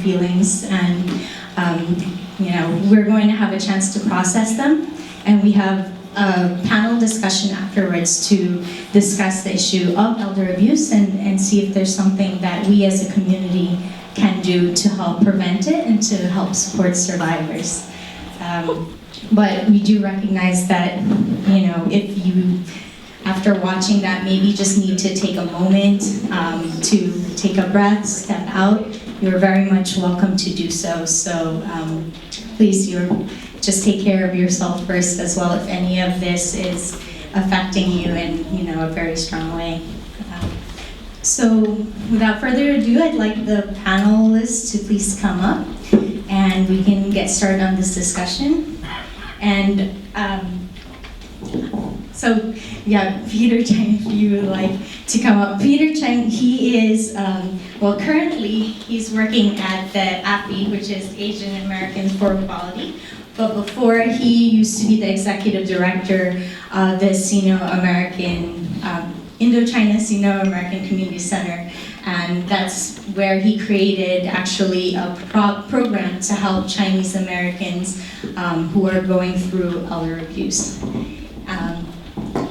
feelings, and we're going to have a chance to process them, and we have a panel discussion afterwards to discuss the issue of elder abuse and see if there's something that we as a community can do to help prevent it and to help support survivors. But we do recognize that, if you, after watching that, maybe just need to take a moment to take a breath, step out, you're very much welcome to do so. So please, just take care of yourself first as well if any of this is affecting you in a very strong way. So without further ado, I'd like the panelists to please come up and we can get started on this discussion. And so yeah, Peter Chang, if you would like to come up. Peter Chang, he is, currently he's working at the AFI, which is Asian Americans for Equality. But before, he used to be the executive director of the Sino-American, Indochina Sino-American Community Center. And that's where he created actually a program to help Chinese Americans who are going through elder abuse.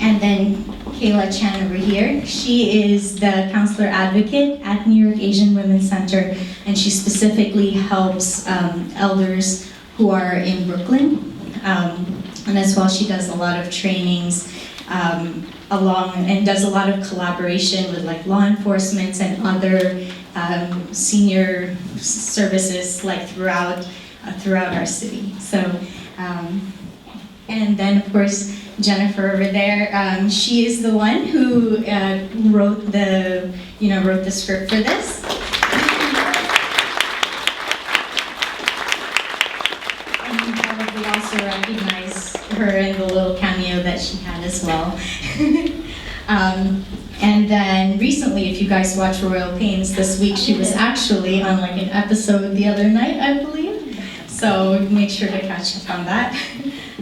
And then Kayla Chan over here, she is the counselor advocate at New York Asian Women's Center, and she specifically helps elders who are in Brooklyn. And as well, she does a lot of trainings and does a lot of collaboration with like law enforcement and other senior services like throughout our city. So, and then of course Jennifer over there, she is the one who wrote the script for this. And you probably also recognize her in the little cameo that she had as well. And then recently, if you guys watch Royal Pains this week, she was actually on like an episode the other night, I believe. So make sure to catch up on that.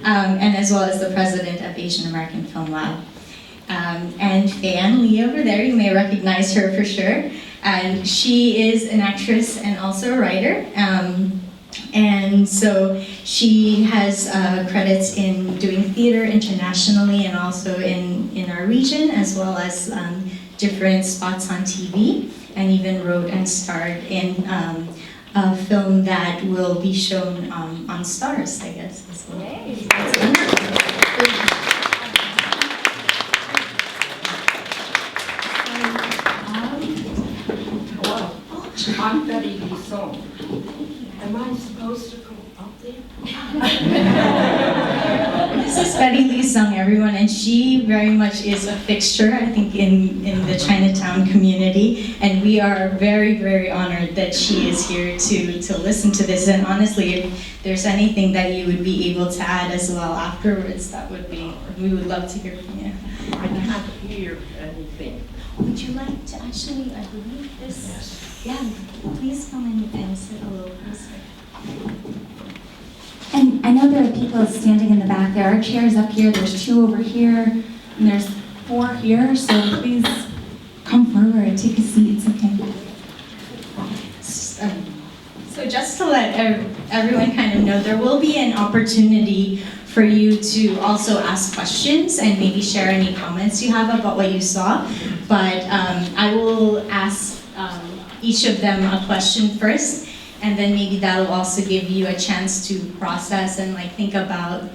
And as well as the president of Asian American Film Lab. And Fan Lee over there, you may recognize her for sure. And she is an actress and also a writer. And so she has credits in doing theater internationally and also in our region, as well as different spots on TV, and even wrote and starred in a film that will be shown on Stars, I guess, as well. Yay. That's wonderful. Hello, I'm Betty Lee Song. Am I supposed to go up there? This is Betty Lee Sung, everyone, and she very much is a fixture, I think, in the Chinatown community, and we are very, very honored that she is here to listen to this. And honestly, if there's anything that you would be able to add as well afterwards, we would love to hear from you. I can't hear anything. Would you like to actually, I believe this? Yes. Yeah, please come in and sit a little closer. And I know there are people standing in the back. There are chairs up here. There's 2 over here, and there's 4 here. So please come forward, take a seat. It's okay. So just to let everyone kind of know, there will be an opportunity for you to also ask questions and maybe share any comments you have about what you saw. But I will ask each of them a question first, and then maybe that'll also give you a chance to process and like think about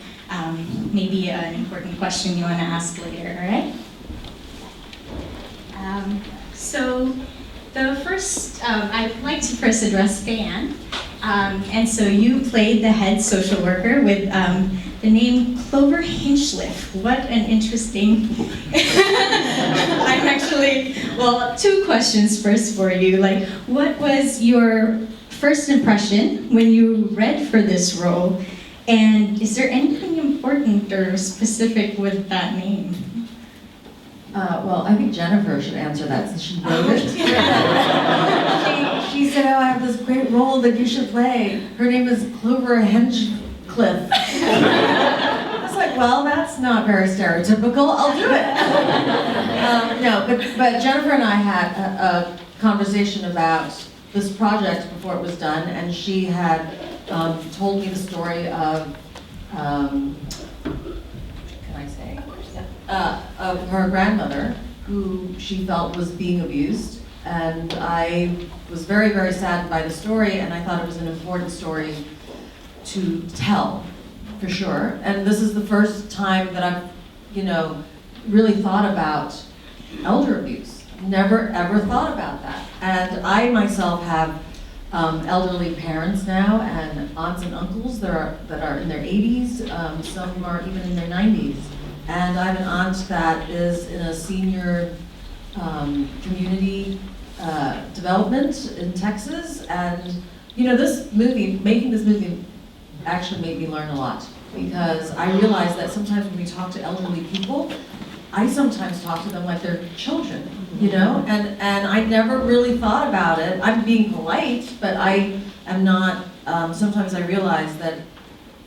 maybe an important question you want to ask later, all right? So the first, I'd like to first address Diane. And so you played the head social worker with the name Clover Hinchliff. What an interesting, I'm actually, well, 2 questions first for you. Like, what was your first impression when you read for this role? And is there anything important or specific with that name? Well, I think Jennifer should answer that since she wrote it. she said, oh, I have this great role that you should play. Her name is Clover Hinchcliffe. I was like, well, that's not very stereotypical. I'll do it. No, but Jennifer and I had a conversation about this project before it was done, and she had told me the story of, can I say? Of her grandmother, who she felt was being abused. And I was very, very saddened by the story, and I thought it was an important story to tell, for sure. And this is the first time that I've, really thought about elder abuse. Never, ever thought about that. And I myself have elderly parents now, and aunts and uncles that are in their 80s, some are even in their 90s. And I have an aunt that is in a senior community development in Texas, and making this movie actually made me learn a lot, because I realized that sometimes when we talk to elderly people, I sometimes talk to them like they're children, and I never really thought about it. I'm being polite, but I am not, sometimes I realize that,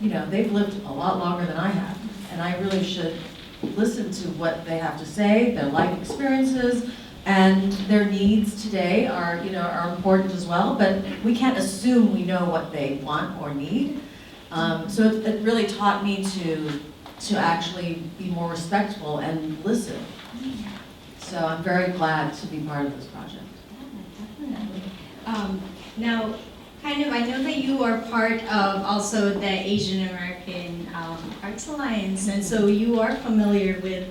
they've lived a lot longer than I have, and I really should listen to what they have to say, their life experiences, and their needs today are important as well, but we can't assume we know what they want or need. So it really taught me to actually be more respectful and listen. So I'm very glad to be part of this project. Definitely. Now, I know that you are part of also the Asian American Arts Alliance, and so you are familiar with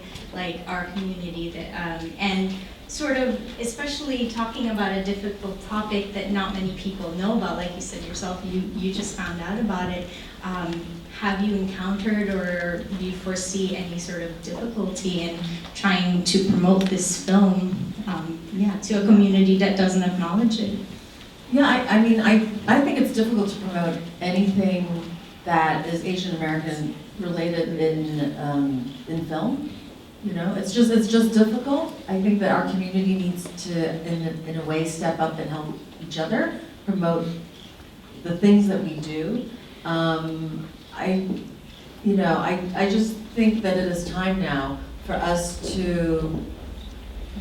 our community and sort of, especially talking about a difficult topic that not many people know about. Like you said yourself, you just found out about it. Have you encountered or do you foresee any sort of difficulty in trying to promote this film to a community that doesn't acknowledge it? Yeah, I think it's difficult to promote anything that is Asian American related in film. It's just difficult. I think that our community needs to, in a way, step up and help each other promote the things that we do. I just think that it is time now for us to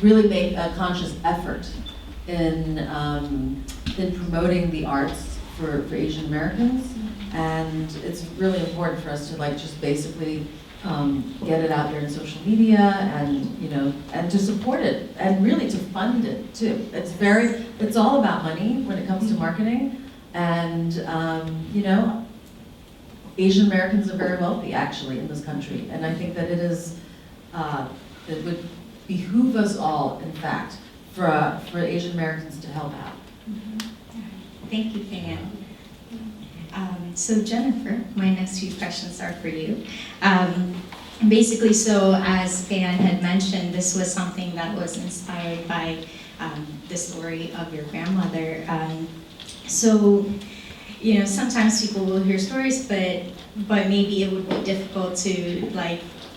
really make a conscious effort in promoting the arts for Asian Americans, and it's really important for us to just basically get it out there in social media and to support it and really to fund it too. It's all about money when it comes to marketing, and Asian Americans are very wealthy actually in this country, and I think that it would behoove us all, in fact, for Asian Americans to help out. Thank you, Fan. So Jennifer, my next few questions are for you. Basically, so as Fan had mentioned, this was something that was inspired by the story of your grandmother. Sometimes people will hear stories, but maybe it would be difficult to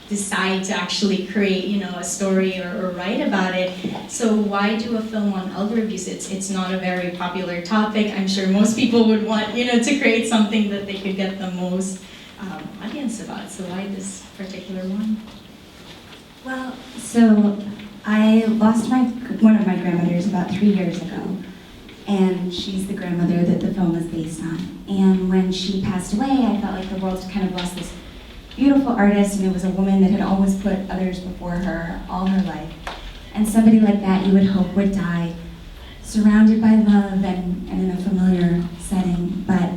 decide to actually create, a story or write about it. So why do a film on elder abuse? It's not a very popular topic. I'm sure most people would want, to create something that they could get the most audience about. So why this particular one? Well, so I lost one of my grandmothers about 3 years ago, and she's the grandmother that the film is based on. And when she passed away, I felt like the world kind of lost this beautiful artist, and it was a woman that had always put others before her all her life. And somebody like that you would hope would die surrounded by love and in a familiar setting. But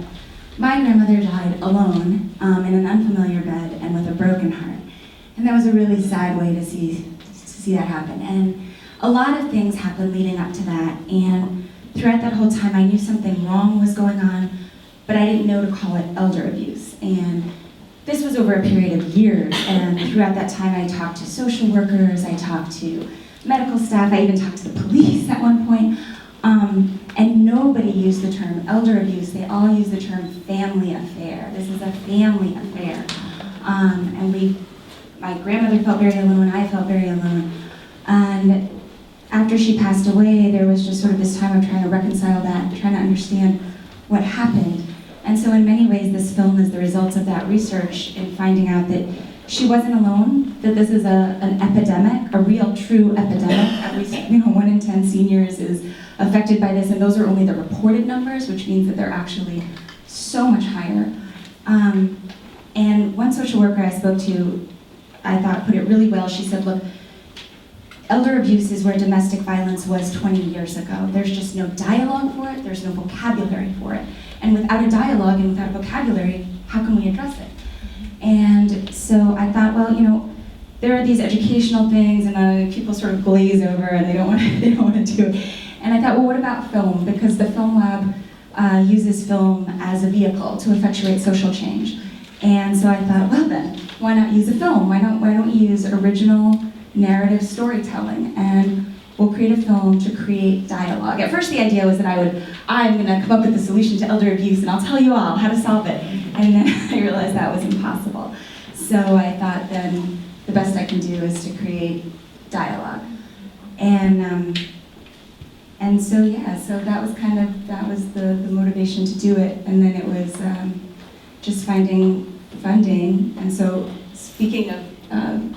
my grandmother died alone in an unfamiliar bed and with a broken heart. And that was a really sad way to see that happen. And a lot of things happened leading up to that. And throughout that whole time, I knew something wrong was going on, but I didn't know to call it elder abuse. And this was over a period of years, and throughout that time I talked to social workers, I talked to medical staff, I even talked to the police at one point, and nobody used the term elder abuse. They all used the term family affair. This is a family affair. And my grandmother felt very alone, I felt very alone. And after she passed away, there was just sort of this time of trying to reconcile that, trying to understand what happened. And so in many ways, this film is the results of that research and finding out that she wasn't alone, that this is an epidemic, a real true epidemic. At least 1 in 10 seniors is affected by this, and those are only the reported numbers, which means that they're actually so much higher. And one social worker I spoke to, I thought put it really well. She said, look, elder abuse is where domestic violence was 20 years ago. There's just no dialogue for it, there's no vocabulary for it. And without a dialogue and without a vocabulary, how can we address it? And so I thought, well, there are these educational things, and people sort of glaze over, and they don't want to do it. And I thought, well, what about film? Because the Film Lab uses film as a vehicle to effectuate social change. And so I thought, well then, why not use a film? Why don't you use original narrative storytelling, and we'll create a film to create dialogue. At first the idea was that I'm gonna come up with the solution to elder abuse, and I'll tell you all how to solve it. And then I realized that was impossible. So I thought then the best I can do is to create dialogue. And so yeah, so that was the motivation to do it. And then it was just finding funding. And so speaking of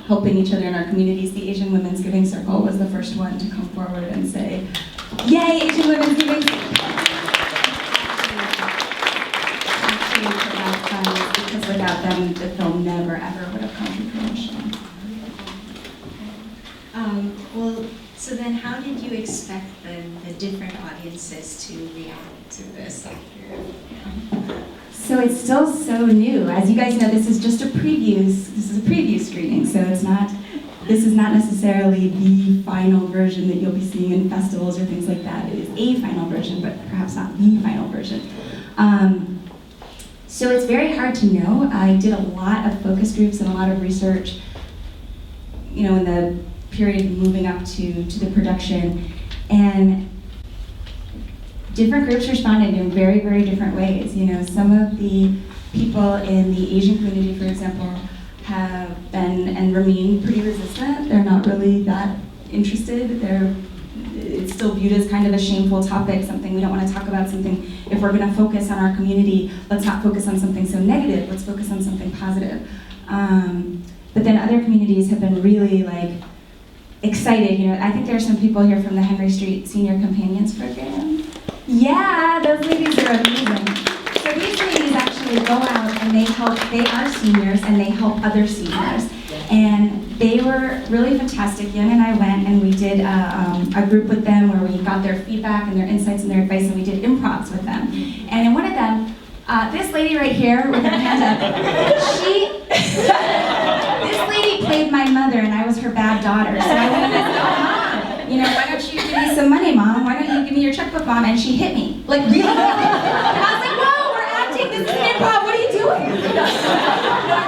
helping each other in our communities, the Asian Women's Giving Circle was the first one to come forward and say, yay, Asian Women's Giving Circle! Actually provide funds, because without them, the film never, ever would have come to fruition. Well, so then how did you expect the different audiences to react to this after? So it's still so new. As you guys know, this is just a preview. This is a preview screening, so this is not necessarily the final version that you'll be seeing in festivals or things like that. It is a final version, but perhaps not the final version. So it's very hard to know. I did a lot of focus groups and a lot of research, in the period moving up to the production, and different groups responded in very, very different ways. Some of the people in the Asian community, for example, have been and remain pretty resistant. They're not really that interested. It's still viewed as kind of a shameful topic, something we don't want to talk about, something, if we're going to focus on our community, let's not focus on something so negative, let's focus on something positive. But then other communities have been really excited. I think there are some people here from the Henry Street Senior Companions Program. Yeah, those ladies are amazing. So these ladies actually go out and they are seniors and they help other seniors. And they were really fantastic. Young and I went and we did a group with them where we got their feedback and their insights and their advice, and we did improvs with them. And in one of them, this lady right here with her hand up, this lady played my mother and I was her bad daughter. So I went and I said, oh, Mom, why don't you give me some money, Mom? Why don't you give me your checkbook, Mom? And she hit me. Really? And I was like, whoa, we're acting, this is improv, what are you doing? I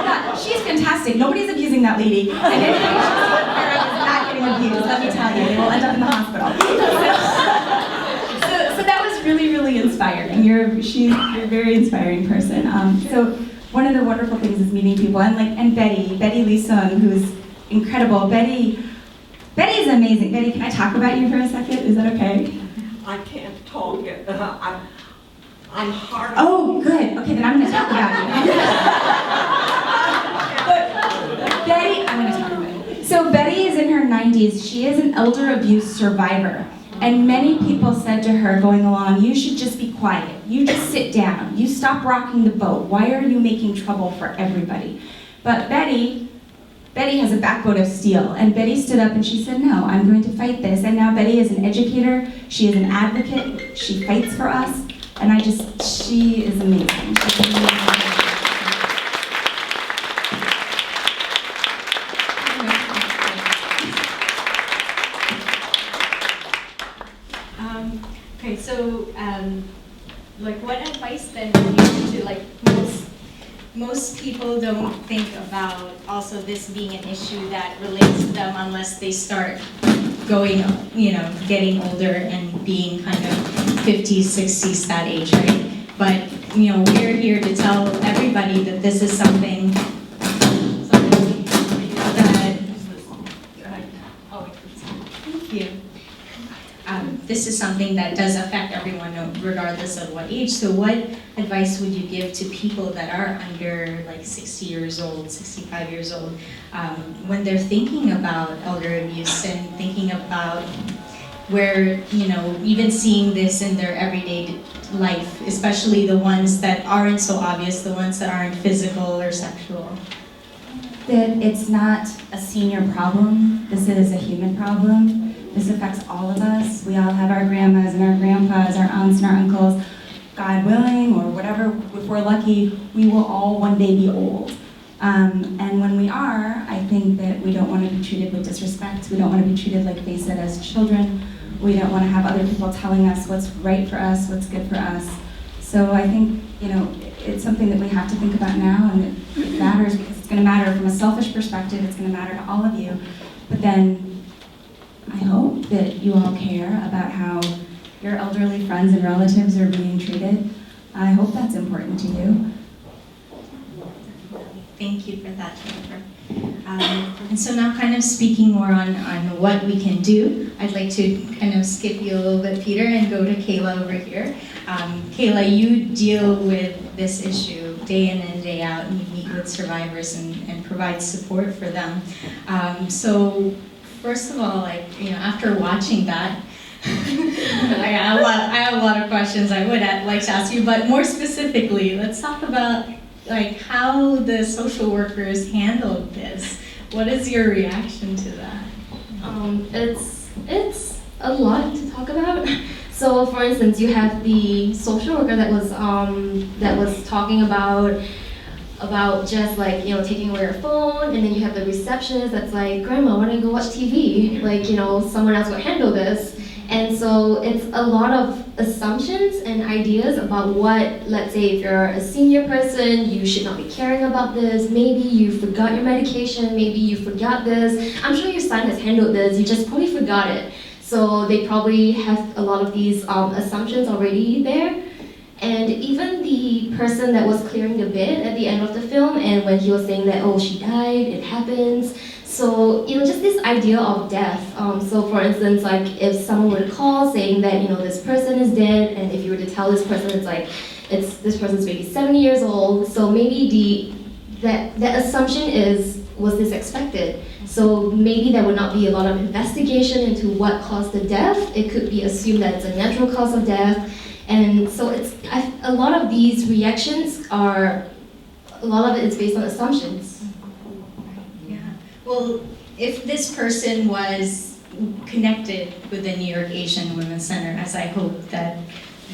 thought, she's fantastic, nobody's abusing that lady. And anybody she's not getting abused, let me tell you, they will end up in the hospital. So that was really, really inspiring. She's a very inspiring person. So one of the wonderful things is meeting people, and Betty Lee Sung, who's incredible. Betty's amazing. Betty, can I talk about you for a second? Is that okay? I can't talk it. I'm hard. Oh, good. Okay, then I'm going to talk about you. Betty, I'm going to talk about you. So Betty is in her 90s. She is an elder abuse survivor. And many people said to her going along, you should just be quiet. You just sit down. You stop rocking the boat. Why are you making trouble for everybody? But Betty has a backbone of steel. And Betty stood up and she said, no, I'm going to fight this. And now Betty is an educator. She is an advocate. She fights for us. And she is amazing. She's amazing. Okay, so what advice then would you to most people don't think about also this being an issue that relates to them unless they start going, getting older and being kind of 50s, 60s, that age, right? But, we're here to tell everybody that this is something that, thank you. this is something that does affect everyone regardless of what age. So what advice would you give to people that are under like 60 years old, 65 years old, when they're thinking about elder abuse and thinking about where, even seeing this in their everyday life, especially the ones that aren't so obvious, the ones that aren't physical or sexual? That it's not a senior problem. This is a human problem. This affects all of us. We all have our grandmas and our grandpas, our aunts and our uncles. God willing, or whatever, if we're lucky, we will all one day be old. And when we are, I think that we don't want to be treated with disrespect. We don't want to be treated like they said as children. We don't want to have other people telling us what's right for us, what's good for us. So I think, it's something that we have to think about now, and it matters because it's going to matter from a selfish perspective. It's going to matter to all of you. But then I hope that you all care about how your elderly friends and relatives are being treated. I hope that's important to you. Thank you for that, Jennifer. And so now kind of speaking more on what we can do, I'd like to kind of skip you a little bit, Peter, and go to Kayla over here. Kayla, you deal with this issue day in and day out, and you meet with survivors and provide support for them. So first of all, after watching that, I have a lot of questions I would like to ask you, but more specifically, let's talk about how the social workers handled this. What is your reaction to that? It's a lot to talk about. So, for instance, you have the social worker that was talking about just taking away your phone, and then you have the receptionist that's like, "Grandma, why don't you go watch TV? Someone else will handle this." And so it's a lot of assumptions and ideas about what, let's say if you're a senior person, you should not be caring about this. Maybe you forgot your medication, maybe you forgot this. I'm sure your son has handled this, you just probably forgot it. So they probably have a lot of these assumptions already there. And even the person that was clearing the bed at the end of the film, and when he was saying that, oh, she died, it happens. So, just this idea of death. So for instance, if someone were to call saying that, this person is dead, and if you were to tell this person this person's maybe 70 years old, so maybe that assumption was this expected? So maybe there would not be a lot of investigation into what caused the death. It could be assumed that it's a natural cause of death. And so a lot of these reactions a lot of it is based on assumptions. Yeah. Well, if this person was connected with the New York Asian Women's Center, as I hope that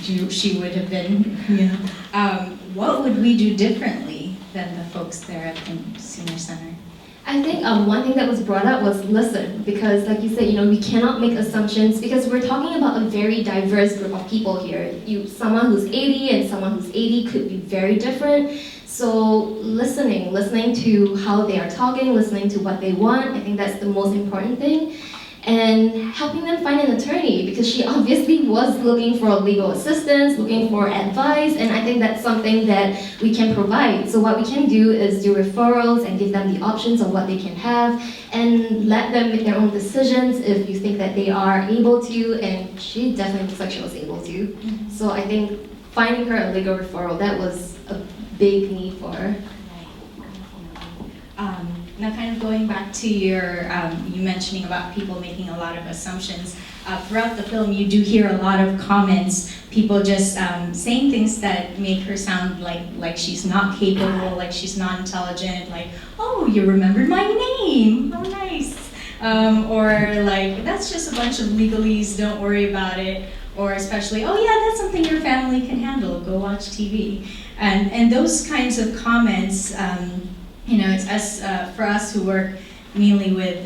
she would have been, what would we do differently than the folks there at the Senior Center? I think one thing that was brought up was listen, because like you said, we cannot make assumptions because we're talking about a very diverse group of people here. Someone who's 80 and someone who's 80 could be very different. So listening to how they are talking, listening to what they want, I think that's the most important thing. And helping them find an attorney, because she obviously was looking for legal assistance, looking for advice, and I think that's something that we can provide. So what we can do is do referrals and give them the options of what they can have, and let them make their own decisions if you think that they are able to, and she definitely looks like she was able to. Mm-hmm. So I think finding her a legal referral, that was a big need for her. Now kind of going back to your, you mentioning about people making a lot of assumptions. Throughout the film, you do hear a lot of comments, people just saying things that make her sound like she's not capable, like she's not intelligent, like, oh, you remembered my name, how nice. Or that's just a bunch of legalese, don't worry about it. Or especially, oh yeah, that's something your family can handle, go watch TV. And those kinds of comments, it's for us who work mainly with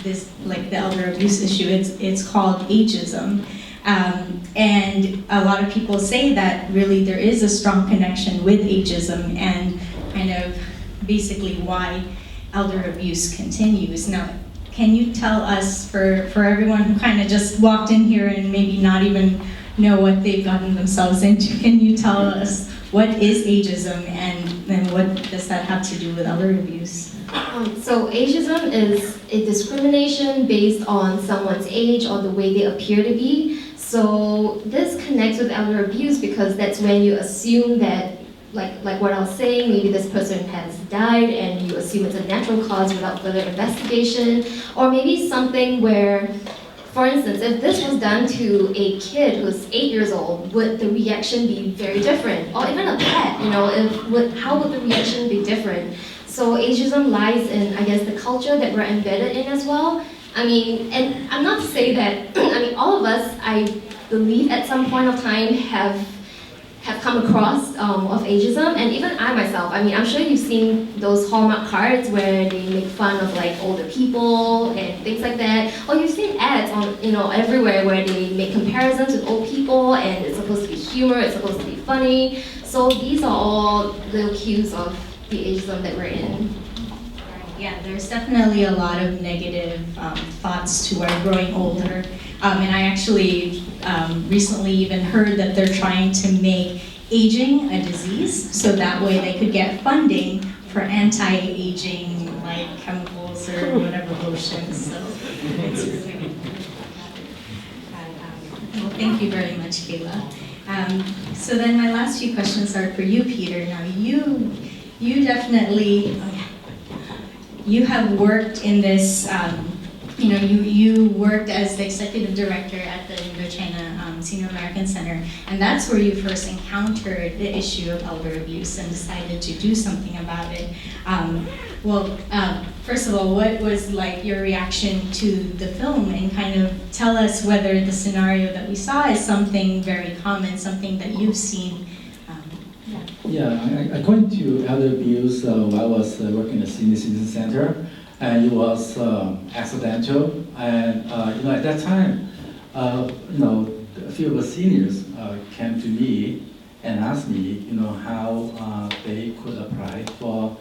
this, the elder abuse issue, it's called ageism. And a lot of people say that really there is a strong connection with ageism and kind of basically why elder abuse continues. Now, can you tell us, for everyone who kind of just walked in here and maybe not even know what they've gotten themselves into, can you tell us what is ageism and what does that have to do with elder abuse? So ageism is a discrimination based on someone's age or the way they appear to be. So this connects with elder abuse because that's when you assume that, like what I was saying, maybe this person has died and you assume it's a natural cause without further investigation, or maybe something where, for instance, if this was done to a kid who's 8 years old, would the reaction be very different? Or even a pet, how would the reaction be different? So ageism lies in, I guess, the culture that we're embedded in as well. I mean, and I'm not to say that, I mean, all of us, I believe at some point of time have come across of ageism, and even I myself, I mean, I'm sure you've seen those Hallmark cards where they make fun of like older people and things like that, or you've seen ads on, everywhere where they make comparisons with old people, and it's supposed to be humor, it's supposed to be funny. So these are all little cues of the ageism that we're in. Yeah, there's definitely a lot of negative thoughts to our growing older. And I actually recently even heard that they're trying to make aging a disease, so that way they could get funding for anti-aging like chemicals or whatever lotions. So it's really well, thank you very much, Kayla. So then my last few questions are for you, Peter. Now you definitely, you have worked in this, you worked as the executive director at the Indochina Senior American Center, and that's where you first encountered the issue of elder abuse and decided to do something about it. First of all, what was like your reaction to the film, and kind of tell us whether the scenario that we saw is something very common, something that you've seen. According to elder abuse, while I was working at the Senior Citizen Center, and it was accidental. And at that time, a few of the seniors came to me and asked me, how they could apply for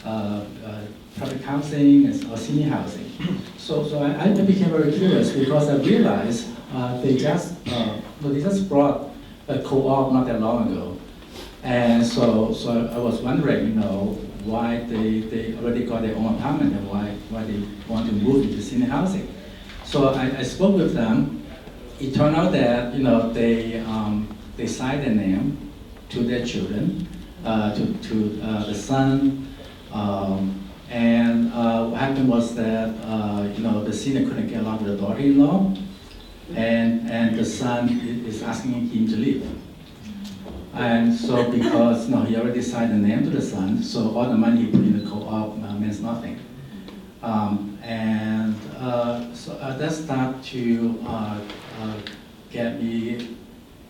public housing or senior housing. So I became very curious because I realized they just brought a co-op not that long ago. And so I was wondering, why they already got their own apartment and why they want to move into senior housing. So I spoke with them. It turned out that they signed their name to their children, to the son, and what happened was that the senior couldn't get along with the daughter-in-law, and the son is asking him to leave. And so because he already signed the name to the son, so all the money he put in the co-op means nothing. So that started to get me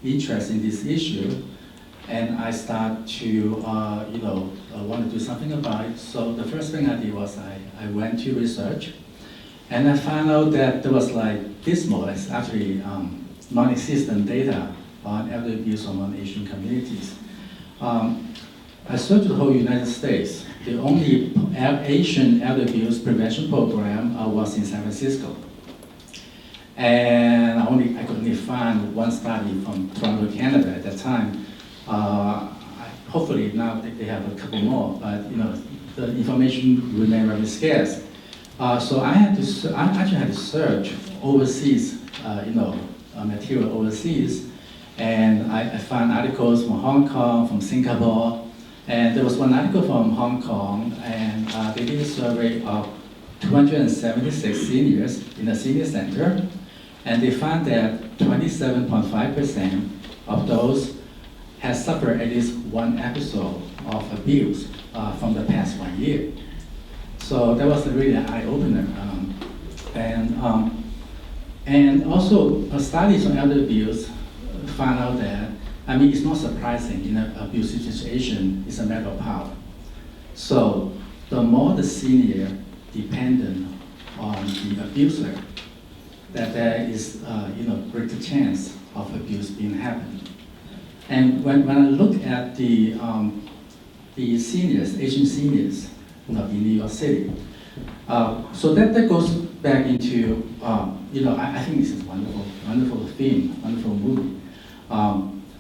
interested in this issue, and I started to want to do something about it. So the first thing I did was I went to research, and I found out that there was like dismal, it's actually non-existent data on elder abuse among Asian communities. I searched the whole United States. The only Asian elder abuse prevention program was in San Francisco. And I could only find one study from Toronto, Canada at that time. Hopefully now they have a couple more, but the information remained very scarce. So I actually had to search overseas, material overseas. And I found articles from Hong Kong, from Singapore, and there was one article from Hong Kong, and they did a survey of 276 seniors in the senior center, and they found that 27.5% of those had suffered at least one episode of abuse from the past 1 year. So that was really an eye-opener. And also studies on elder abuse found out that, it's not surprising in an abusive situation, it's a matter of power. So the more the senior dependent on the abuser, that there is greater chance of abuse being happened. And when I look at the seniors, Asian seniors, in New York City, so that goes back into, I think this is wonderful theme, wonderful movie.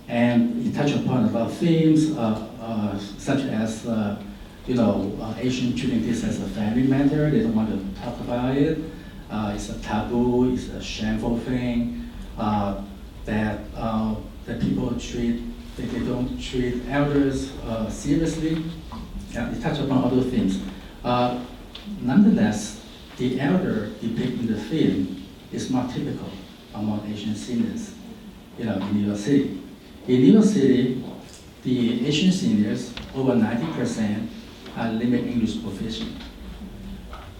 And it touched upon a lot of themes, such as Asian treating this as a family matter. They don't want to talk about it. It's a taboo. It's a shameful thing that people treat. They don't treat elders seriously. Yeah, they touch upon other things. Nonetheless, the elder depicted in the film is more typical among Asian seniors, in New York City. In New York City, the Asian seniors, over 90%, are limited English proficient.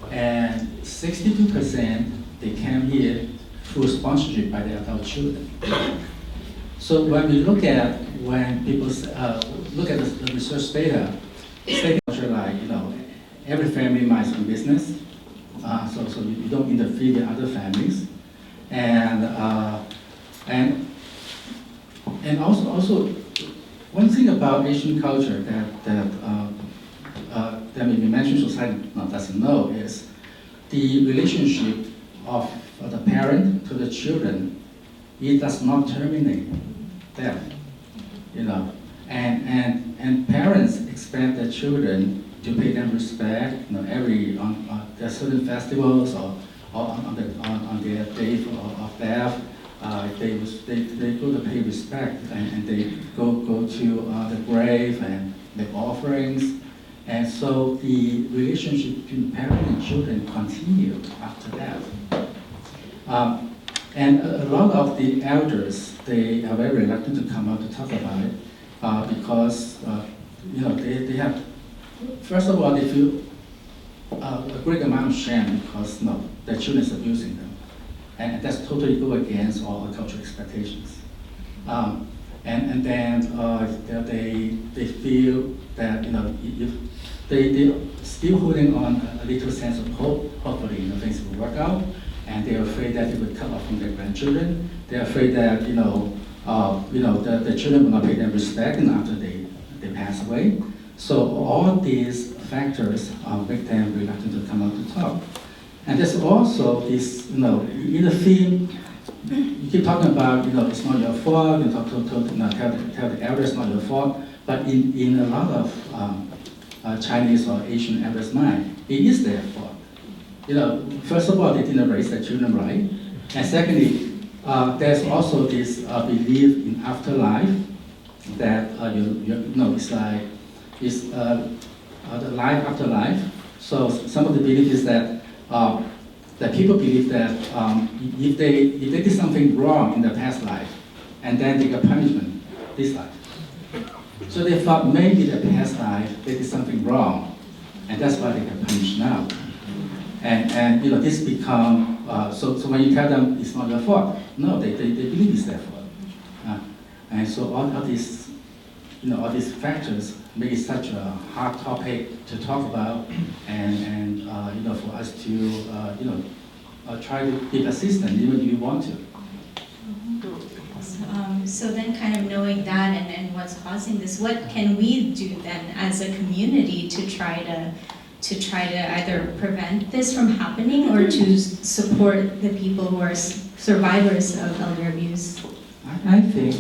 And 62%, they came here through sponsorship by their adult children. So when people look at the research data, culture like, every family minds own business, so you don't interfere with other families, and also one thing about Asian culture that maybe mainstream society doesn't know is the relationship of the parent to the children. It does not terminate there, and parents expect their children to pay them respect, there are certain festivals or on their day of death, they go to pay respect and they go to the grave and make offerings, and so the relationship between parent and children continue after that. And a lot of the elders, they are very reluctant to come out to talk about it because they have, first of all, they feel a great amount of shame because their children is abusing them, and that's totally go against all the cultural expectations. And then they feel that if they still holding on a little sense of hope. Hopefully, things will work out, and they're afraid that they will cut off from their grandchildren. They're afraid that the children will not pay them respect, and after they pass away. So all these factors make them reluctant to come out to talk. And there's also this, in the film, you keep talking about, it's not your fault. You talk tell the elders it's not your fault. But in a lot of Chinese or Asian elders' mind, it is their fault. First of all, they didn't raise their children right, and secondly, there's also this belief in afterlife that it's the life after life. So some of the belief is that people believe that if they did something wrong in the past life, and then they got punishment this life. So they thought maybe the past life they did something wrong, and that's why they get punished now. And this become so when you tell them it's not your fault, no, they believe it's their fault. And so all these all these factors make it such a hard topic to talk about, and for us to try to give assistance even if you want to. So then kind of knowing that and what's causing this, what can we do then as a community to try to either prevent this from happening or to support the people who are survivors of elder abuse? I think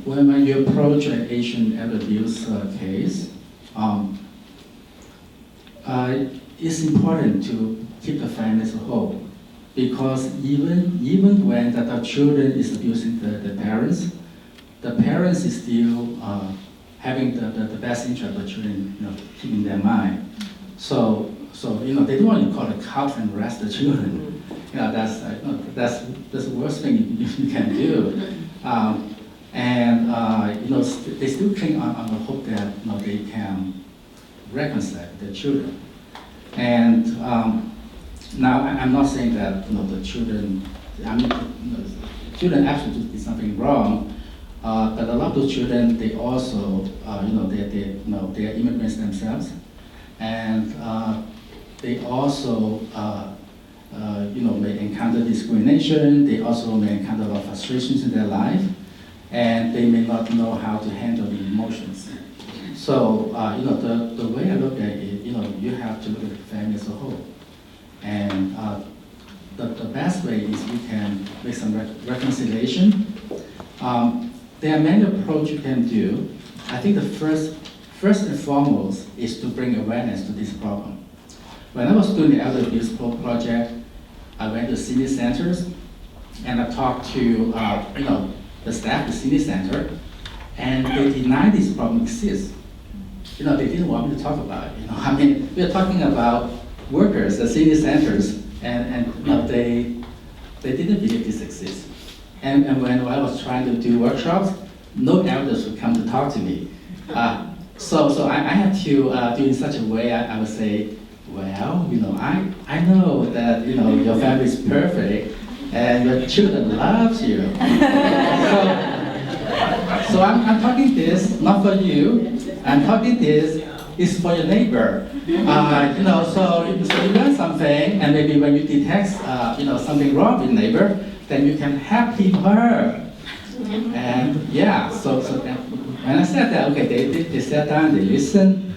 when you approach an Asian elder abuse case, it's important to keep the families whole, because even when the children is abusing the parents is still having the best interest of the children, keeping their mind. So they don't want to call the cops and arrest the children. That's the worst thing you can do. They still cling on the hope that they can reconcile their children. And now I'm not saying that the children, children actually did something wrong. But a lot of those children, they also, they are immigrants themselves, and they also, may encounter discrimination. They also may encounter a lot of frustrations in their life, and they may not know how to handle the emotions. So, the way I look at it, you have to look at the family as a whole, and the best way is you can make some reconciliation. There are many approaches you can do. I think the first and foremost is to bring awareness to this problem. When I was doing the elder abuse project, I went to senior centers and I talked to the staff at the senior center, and they denied this problem exists. They didn't want me to talk about it. I mean, we're talking about workers at senior centers, and they didn't believe this exists. And when I was trying to do workshops, no elders would come to talk to me. So I had to do it in such a way. I would say, well, I know that your family is perfect and your children loves you. So I'm talking this not for you. I'm talking this is for your neighbor. So you learn something, and maybe when you detect something wrong with neighbor, then you can help him her. And yeah, so when I said that, okay, they sat down, they listened,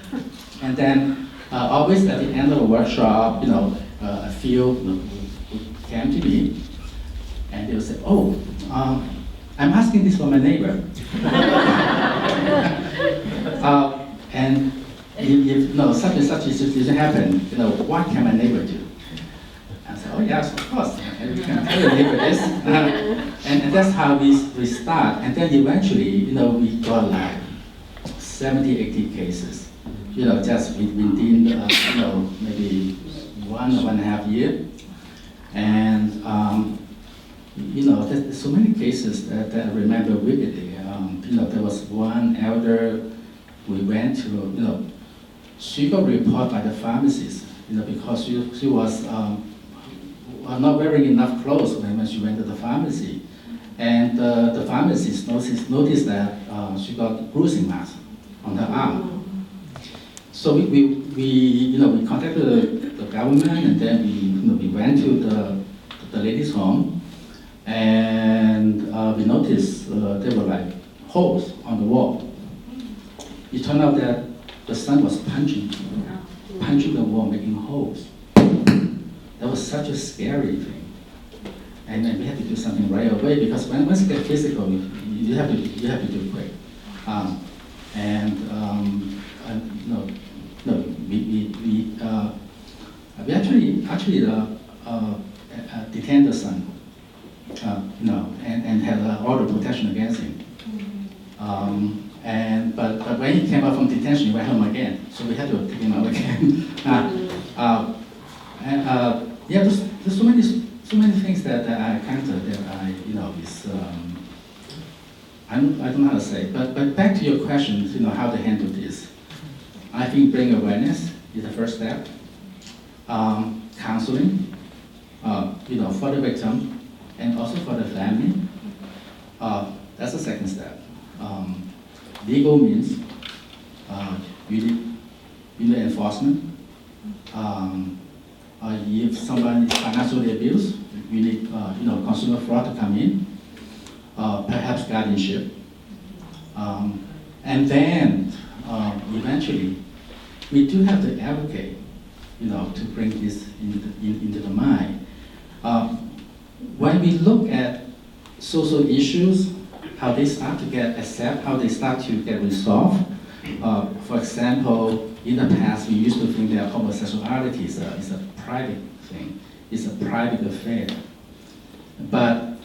and then always at the end of the workshop, a few came to me, and they would say, oh, I'm asking this for my neighbor. And if such and such a situation happen, what can my neighbor do? I said, oh yes, of course, you can tell your neighbor this. And that's how we start. And then eventually, we got like 70, 80 cases, just within, maybe 1.5 years. And, there's so many cases that I remember vividly. There was one elder we went to, she got reported by the pharmacist, because she was not wearing enough clothes when she went to the pharmacy. And the pharmacist noticed that she got bruising marks on her arm. So we contacted the government, and then we went to the lady's home, and we noticed there were like holes on the wall. It turned out that the son was punching the wall, making holes. That was such a scary thing. And then we had to do something right away, because once you get physical, you have to do it quick. We actually detained the son, and had order of protection against him. But when he came out from detention, he went home again, so we had to take him out again. There's so many things that I encountered that I don't know how to say. But back to your question, how to handle this. I think bring awareness is the first step. Counseling, for the victim and also for the family. That's the second step. Legal means you need enforcement. If someone is financially abused, you need consumer fraud to come in, perhaps guardianship, and then eventually we do have to advocate, to bring this into the mind. When we look at social issues, how they start to get accepted, how they start to get resolved. For example, in the past, we used to think that homosexuality is a private thing, it's a private affair. But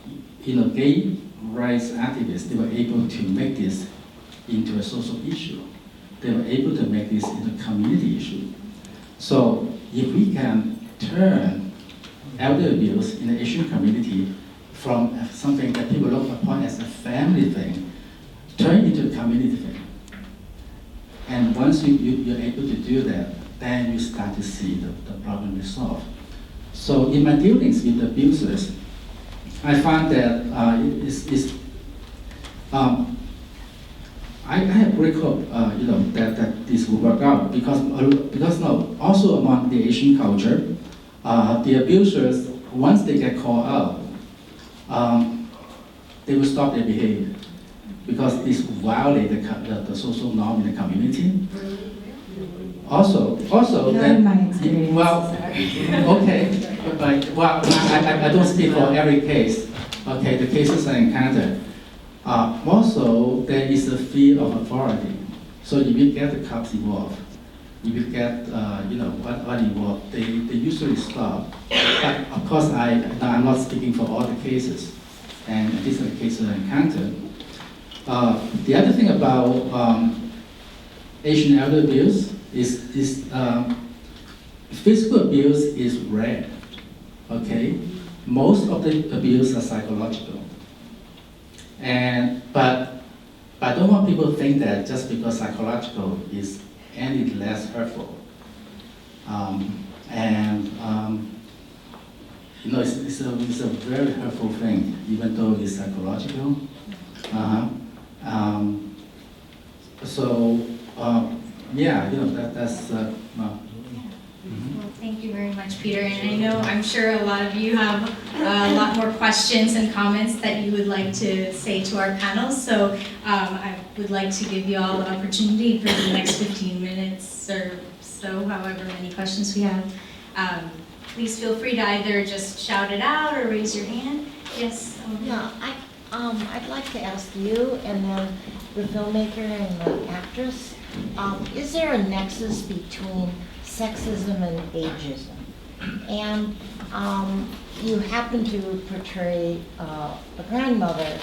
gay rights activists, they were able to make this into a social issue. They were able to make this into a community issue. So if we can turn elder abuse in the Asian community from something that people look upon as a family thing, turn into a community thing. And once you're able to do that, then you start to see the problem resolved. So in my dealings with abusers, I found that I have great hope, that this will work out, because also among the Asian culture, the abusers, once they get called out, they will stop their behavior, because this violates the social norm in the community. Also, In my experience. well, okay, but I don't speak for every case. Okay, the cases I encountered. Also, there is a fear of authority. So if you get the cops involved, if you get what involved, they usually stop. But of course, I'm not speaking for all the cases, and these are the cases I encountered. The other thing about Asian elder abuse is physical abuse is rare. Okay, most of the abuse are psychological, but I don't want people to think that just because psychological is any less hurtful. It's a very hurtful thing, even though it's psychological. That's. Well, thank you very much, Peter. And I'm sure a lot of you have a lot more questions and comments that you would like to say to our panel. So I would like to give you all the opportunity for the next 15 minutes or so, however many questions we have. Please feel free to either just shout it out or raise your hand. Yes? Yeah, I'd like to ask you and then the filmmaker and the actress, is there a nexus between sexism and ageism? And you happen to portray a grandmother,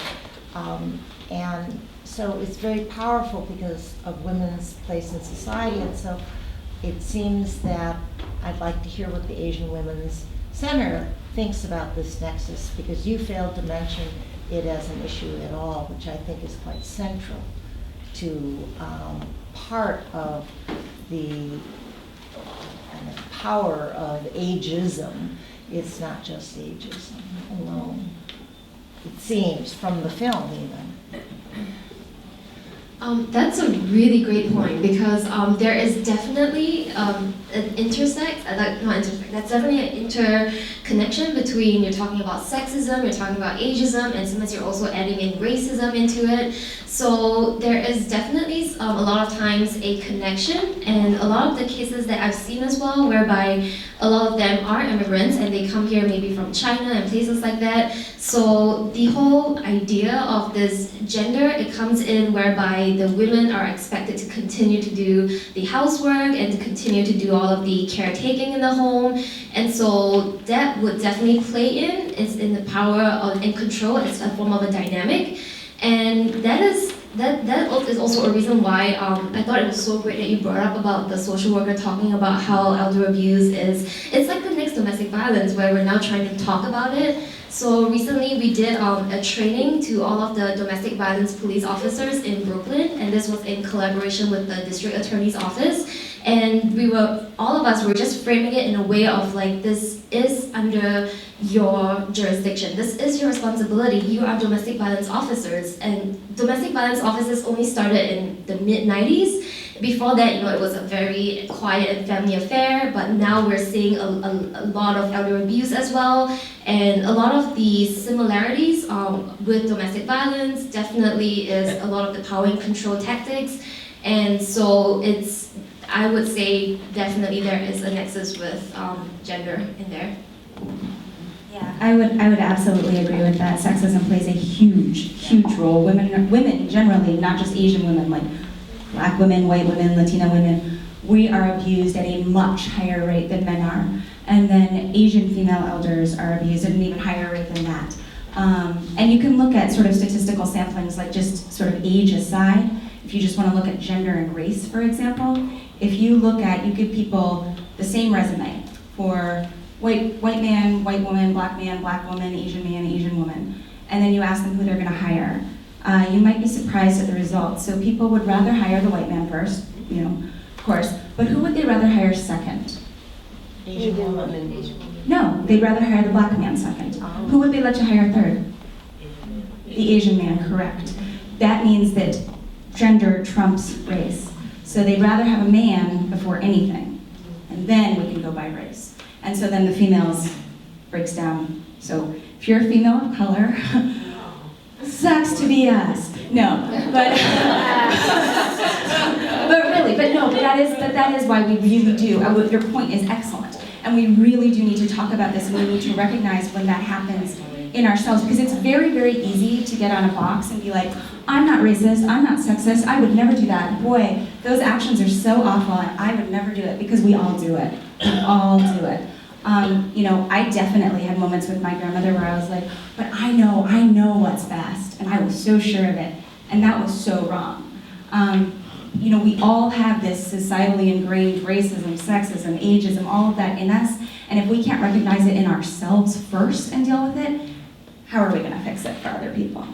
and so it's very powerful because of women's place in society, and so it seems that I'd like to hear what the Asian Women's Center thinks about this nexus, because you failed to mention it as an issue at all, which I think is quite central to part of the kind of power of ageism. It's not just ageism alone, it seems, from the film even. That's a really great point, because there is definitely an that's definitely an interconnection between, you're talking about sexism, you're talking about ageism, and sometimes you're also adding in racism into it. So there is definitely a lot of times a connection, and a lot of the cases that I've seen as well, whereby a lot of them are immigrants and they come here maybe from China and places like that. So the whole idea of this gender, it comes in whereby the women are expected to continue to do the housework and to continue to do all of the caretaking in the home. And so that would definitely play in the power of and control. It's a form of a dynamic. And that is also a reason why I thought it was so great that you brought up about the social worker talking about how elder abuse it's like the next domestic violence, where we're now trying to talk about it. So recently we did a training to all of the domestic violence police officers in Brooklyn, and this was in collaboration with the district attorney's office. And all of us were just framing it in a way of like, this is under your jurisdiction. This is your responsibility. You are domestic violence officers, and domestic violence officers only started in the mid-90s. Before that, it was a very quiet and family affair, but now we're seeing a lot of elder abuse as well, and a lot of the similarities with domestic violence definitely is a lot of the power and control tactics, and so I would say definitely there is a nexus with gender in there. Yeah, I would absolutely agree with that. Sexism plays a huge role. Women generally, not just Asian women, like Black women, white women, Latina women, we are abused at a much higher rate than men are. And then Asian female elders are abused at an even higher rate than that. And you can look at sort of statistical samplings, like just sort of age aside. If you just want to look at gender and race, for example, if you give people the same resume for white man, white woman, black woman, Asian man, Asian woman, and then you ask them who they're going to hire, you might be surprised at the results. So people would rather hire the white man first, of course, but who would they rather hire second? Asian woman. No, they'd rather hire the black man second. Who would they let you hire third? The Asian man, correct. That means that gender trumps race. So they'd rather have a man before anything, and then we can go by race. And so then the females breaks down. So if you're a female of color, sucks to be us. No, but that is why we really do. Your point is excellent, and we really do need to talk about this, and we need to recognize when that happens in ourselves, because it's very, very easy to get on a box and be like, I'm not racist, I'm not sexist, I would never do that. Boy, those actions are so awful, and I would never do it, because we all do it. We all do it. You know, I definitely had moments with my grandmother where I was like, but I know what's best, and I was so sure of it, and that was so wrong. You know, we all have this societally ingrained racism, sexism, ageism, all of that in us, and if we can't recognize it in ourselves first and deal with it, how are we going to fix it for other people?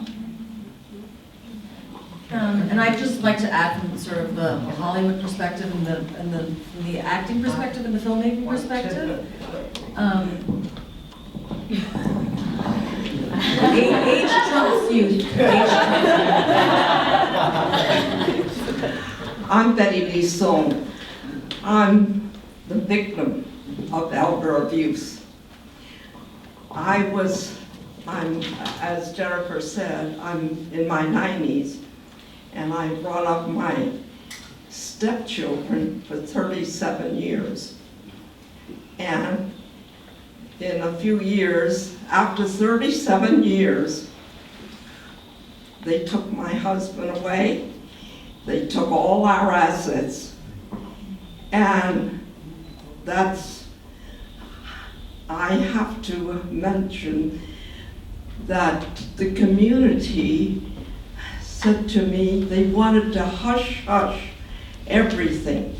And I'd just like to add from sort of the Hollywood perspective and the acting perspective and the filmmaking perspective. Age trumps youth. I'm Betty Lee Song. I'm the victim of elder abuse. As Jennifer said, I'm in my 90s, and I brought up my stepchildren for 37 years. And in a few years, after 37 years, they took my husband away. They took all our assets. And I have to mention that the community said to me they wanted to hush everything.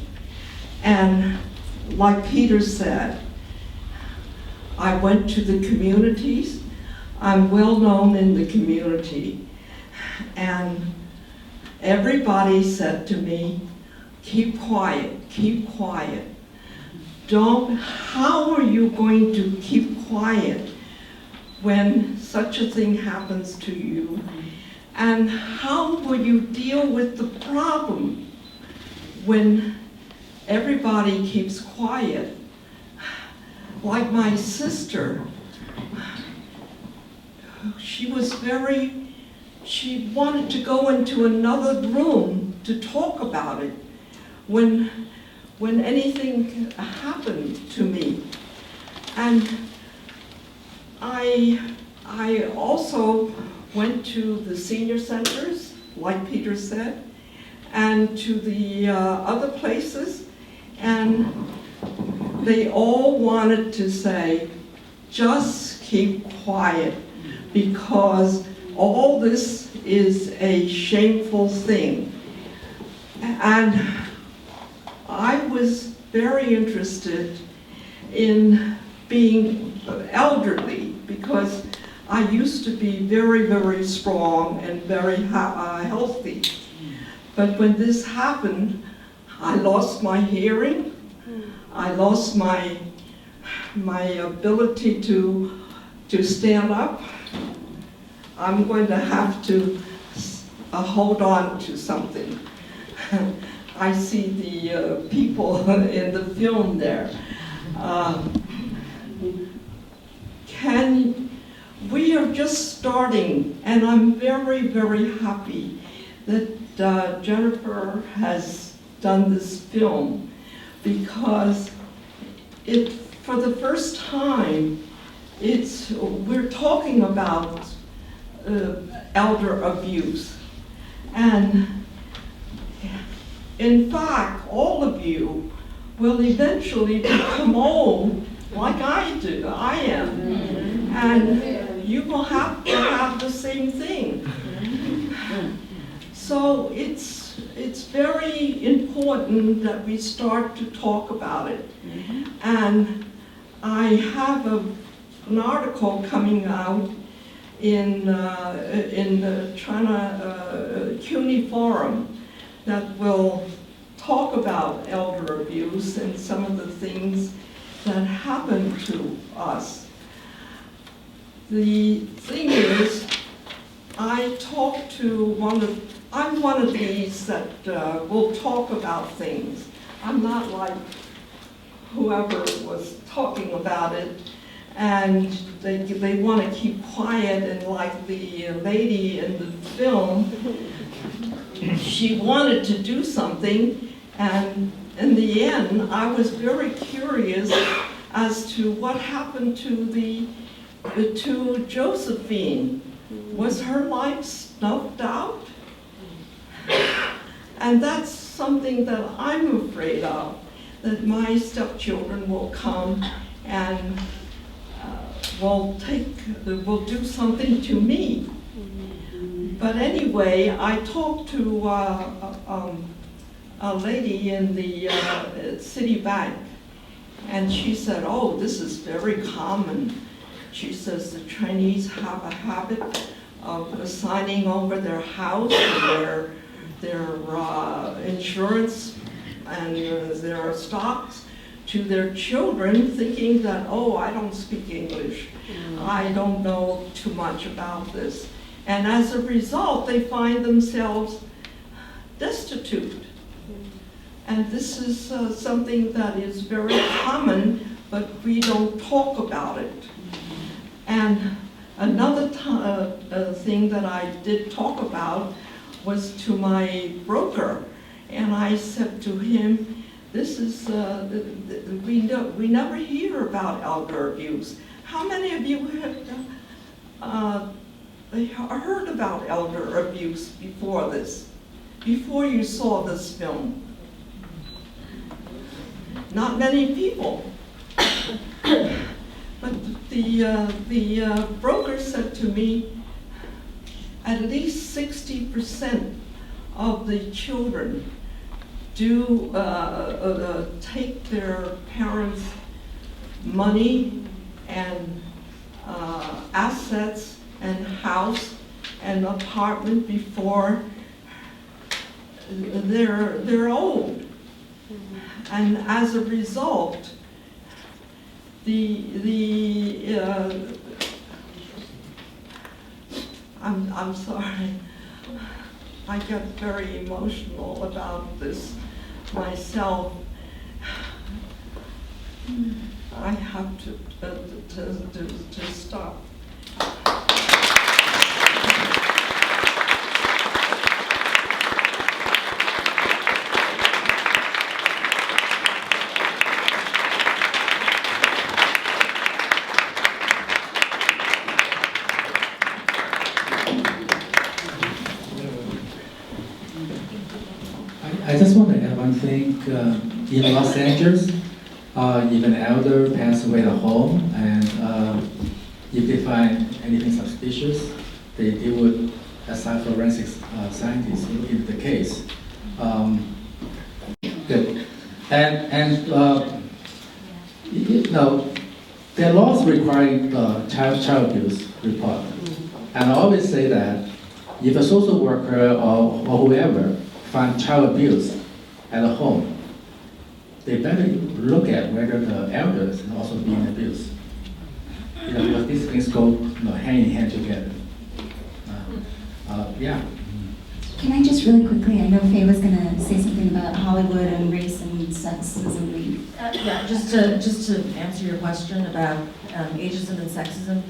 And like Peter said, I went to the communities. I'm well known in the community. And everybody said to me, keep quiet, keep quiet. How are you going to keep quiet when such a thing happens to you? And how will you deal with the problem when everybody keeps quiet? Like my sister, she wanted to go into another room to talk about it when anything happened to me. And I also went to the senior centers, like Peter said, and to the other places, and they all wanted to say, just keep quiet, because all this is a shameful thing. And I was very interested in being elderly, because I used to be very, very strong and very healthy. But when this happened, I lost my hearing, I lost my ability to stand up. I'm going to have to hold on to something. I see the people in the film there. We are just starting, and I'm very, very happy that Jennifer has done this film, because for the first time, we're talking about elder abuse. And in fact, all of you will eventually become old like I am. And you will have to have the same thing. So it's very important that we start to talk about it. And I have an article coming out in the China CUNY Forum that will talk about elder abuse and some of the things that happen to us. The thing is, I'm one of these that will talk about things. I'm not like whoever was talking about it, and they want to keep quiet, and like the lady in the film, she wanted to do something, and in the end, I was very curious as to what happened to the to Josephine. Was her life snuffed out? And that's something that I'm afraid of, that my stepchildren will come and will do something to me. But anyway, I talked to a lady in the Citibank, and she said, "Oh, this is very common." She says the Chinese have a habit of signing over their house and their insurance and their stocks to their children, thinking that, "Oh, I don't speak English. I don't know too much about this." And as a result, they find themselves destitute. And this is something that is very common, but we don't talk about it. And another thing that I did talk about was to my broker. And I said to him, this is, we never hear about elder abuse. How many of you have heard about elder abuse before this? Before you saw this film? Not many people. But the broker said to me, at least 60% of the children do take their parents' money and assets and house and apartment before they're old. And as a result, I'm sorry, I get very emotional about this myself. I have to stop. I just want to add one thing. In Los Angeles, if an elder passes away at home, and if they find anything suspicious, they would assign forensic scientists to look into the case. Good. And you know, there are laws requiring child abuse report. And I always say that if a social worker or whoever find child abuse at a home, they better look at whether the elder is also being abused. You know, because these things go hand in hand together. Yeah. Can I just really quickly, I know Faye was going to say something about Hollywood and race and sexism. Yeah, just to answer your question about ageism and sexism,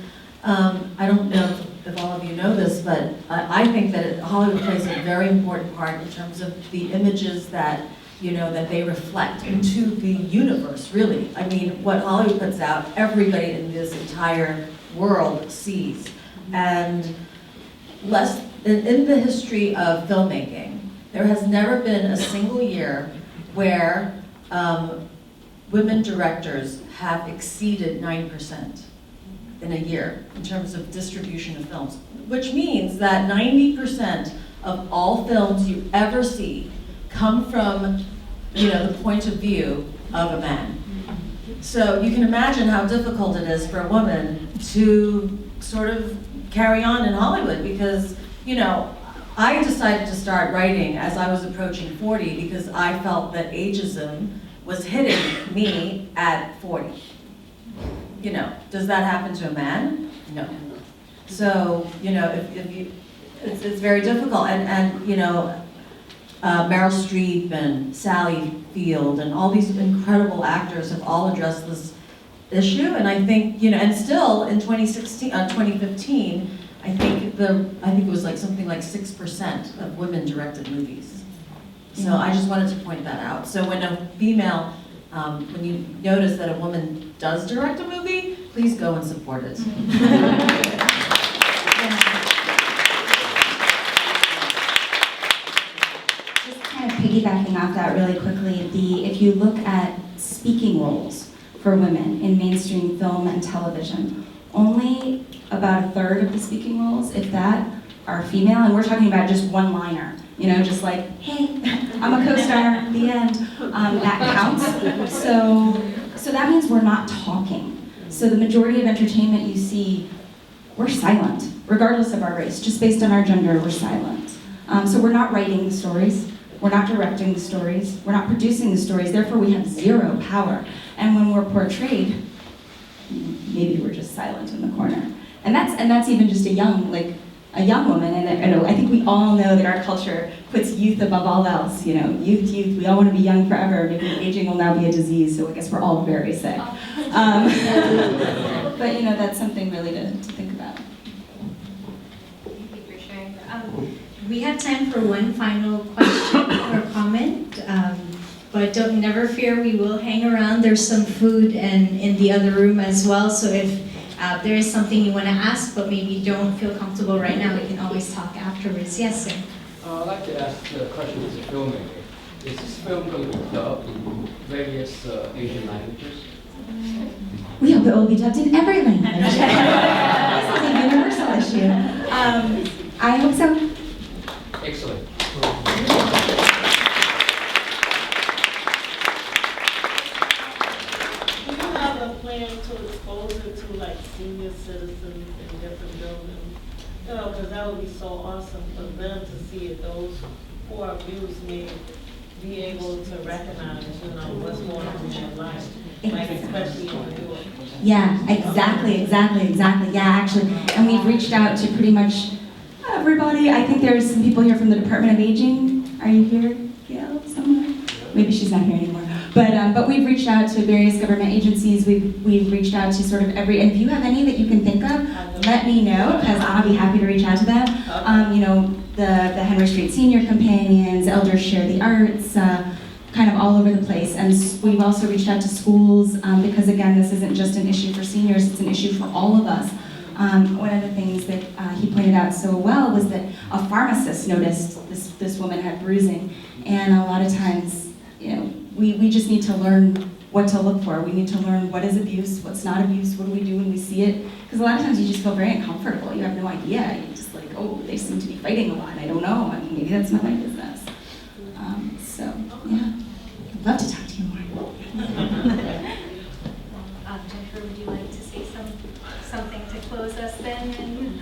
I don't know if all of you know this, but I think that Hollywood plays a very important part in terms of the images that, you know, that they reflect into the universe, really. I mean, what Hollywood puts out, everybody in this entire world sees. And in the history of filmmaking, there has never been a single year where women directors have exceeded 9% in a year in terms of distribution of films, which means that 90% of all films you ever see come from, you know, the point of view of a man. So you can imagine how difficult it is for a woman to sort of carry on in Hollywood, because, you know, I decided to start writing as I was approaching 40 because I felt that ageism was hitting me at 40. You know, does that happen to a man? No. So, you know, if you, it's very difficult. And you know, Meryl Streep and Sally Field and all these incredible actors have all addressed this issue. And I think, you know, and still in 2015, I think it was like something like 6% of women directed movies. So I just wanted to point that out. So when a female, when you notice that a woman does direct a movie, please go and support it. Just kind of piggybacking off that really quickly, if you look at speaking roles for women in mainstream film and television, only about a third of the speaking roles, if that, are female, and we're talking about just one-liner, you know, just like, hey, I'm a co-star, the end, that counts. So that means we're not talking. So the majority of entertainment you see, we're silent, regardless of our race, just based on our gender, we're silent. So we're not writing the stories, we're not directing the stories, we're not producing the stories, therefore we have zero power. And when we're portrayed, maybe we're just silent in the corner. And that's even just a young woman, and I think we all know that our culture puts youth above all else, you know, youth, we all want to be young forever, maybe aging will now be a disease, so I guess we're all very sick. But you know, that's something really to think about. Thank you for sharing. We have time for one final question or comment, but never fear, we will hang around. There's some food in the other room as well, so if there is something you want to ask, but maybe you don't feel comfortable right now, we can always talk afterwards. Yes, sir. I'd like to ask a question to the filmmaker. Is this film going to be dubbed in various Asian languages? We hope it will be dubbed in every language. This is a universal issue. I hope so. Excellent. Do you have a plan to expose it to like senior citizens in different buildings? You know, because that would be so awesome for them to see it. Those who are abused may be able to recognize, you know, what's going on in their life, like especially in New York. Yeah, exactly. Yeah, actually, and we've reached out to pretty much everybody. I think there's some people here from the Department of Aging. Are you here, Gail, somewhere? Maybe she's not here anymore. But we've reached out to various government agencies. We've reached out to sort of every, and if you have any that you can think of, let me know, because I'll be happy to reach out to them. You know, the Henry Street Senior Companions, Elders Share the Arts, kind of all over the place. And we've also reached out to schools, because again, this isn't just an issue for seniors, it's an issue for all of us. One of the things that he pointed out so well was that a pharmacist noticed this woman had bruising, and a lot of times, you know, we just need to learn what to look for. We need to learn what is abuse, what's not abuse, what do we do when we see it, because a lot of times you just feel very uncomfortable. You have no idea. You're just like, oh, they seem to be fighting a lot. I don't know. I mean, maybe that's not my business. So yeah, I'd love to talk to you more. Jennifer, would you like to say something to close us then?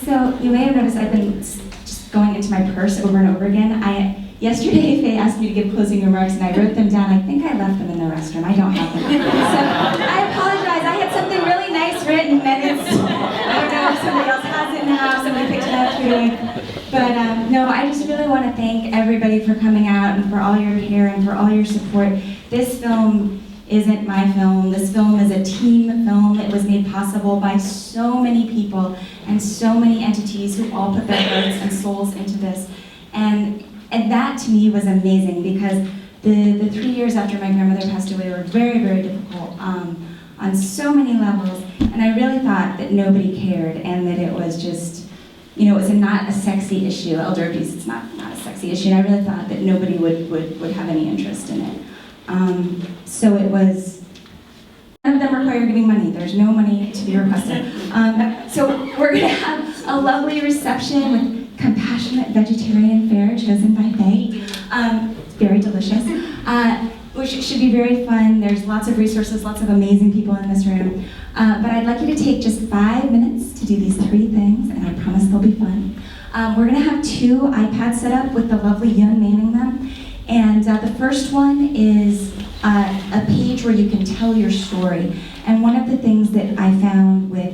So you may have noticed I've been just going into my purse over and over again. Yesterday, Faye asked me to give closing remarks, and I wrote them down. I think I left them in the restroom. I don't have them. So I apologize. I had something really nice written, and I don't know if somebody else has it now, somebody picked it up through. But no, I just really want to thank everybody for coming out and for all your care and for all your support. This film isn't my film. This film is a team film. It was made possible by so many people and so many entities who all put their hearts and souls into this. And that to me was amazing, because the 3 years after my grandmother passed away were very, very difficult on so many levels. And I really thought that nobody cared, and that it was just, you know, it was not a sexy issue. Elder abuse, it's not a sexy issue. And I really thought that nobody would have any interest in it. So it was, none of them require giving money. There's no money to be requested. So we're going to have a lovely reception with compassionate vegetarian fare chosen by Faye. It's very delicious. Which should be very fun. There's lots of resources, lots of amazing people in this room. But I'd like you to take just 5 minutes to do these 3 things, and I promise they'll be fun. We're going to have 2 iPads set up with the lovely Yun manning them. And the first one is a page where you can tell your story. And one of the things that I found with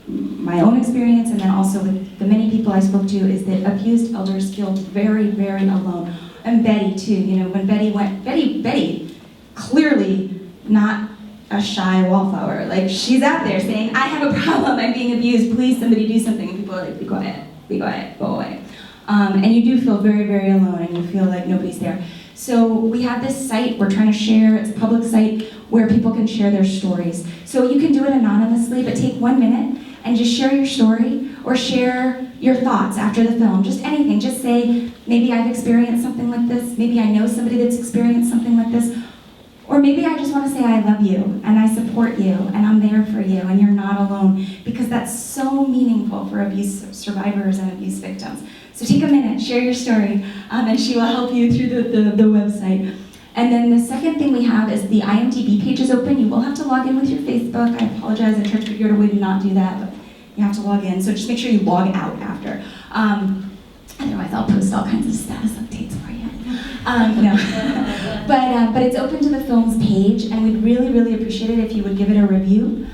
my own experience, and then also with the many people I spoke to, is that abused elders feel very, very alone. And Betty too, you know, when Betty went, Betty, clearly not a shy wallflower. Like, she's out there saying, I have a problem, I'm being abused, please somebody do something. And people are like, be quiet, go away. And you do feel very, very alone, and you feel like nobody's there. So we have this site we're trying to share. It's a public site where people can share their stories. So you can do it anonymously, but take 1 minute and just share your story or share your thoughts after the film. Just anything. Just say, maybe I've experienced something like this. Maybe I know somebody that's experienced something like this. Or maybe I just want to say I love you and I support you and I'm there for you and you're not alone, because that's so meaningful for abuse survivors and abuse victims. So take a minute, share your story, and she will help you through the website. And then the second thing we have is the IMDb page is open. You will have to log in with your Facebook. I apologize, I tried to figure out a way to not do that, but you have to log in. So just make sure you log out after. Otherwise I'll post all kinds of status updates for you. No. But it's open to the film's page, and we'd really, really appreciate it if you would give it a review,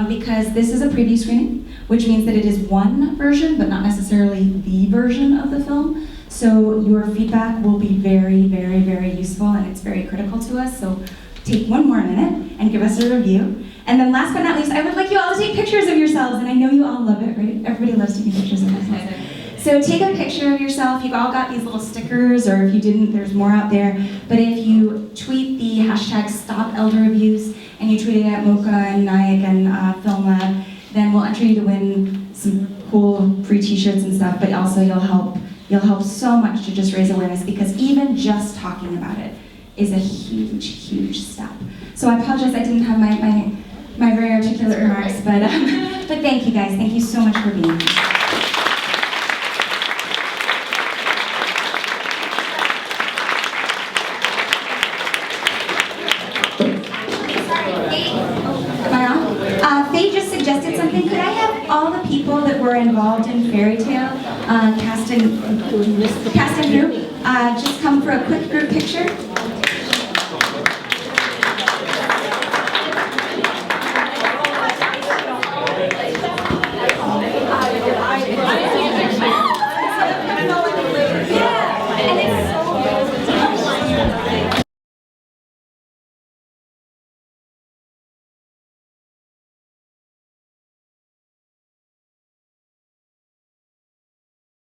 because this is a preview screening, which means that it is one version, but not necessarily the version of the film. So your feedback will be very, very, very useful, and it's very critical to us. So take 1 more minute and give us a review. And then last but not least, I would like you all to take pictures of yourselves, and I know you all love it, right? Everybody loves taking pictures of themselves. So take a picture of yourself. You've all got these little stickers, or if you didn't, there's more out there. But if you tweet the hashtag #StopElderAbuse, and you tweet it at MOCA and Nyack and Film Lab, then we'll enter you to win some cool free t-shirts and stuff, but also you'll help so much to just raise awareness, because even just talking about it is a huge, huge step. So I apologize I didn't have my very articulate remarks, but thank you guys. Thank you so much for being here. Faye just suggested something. Could I have all the people that were involved in Fairy Tale, cast and crew, just come for a quick group picture?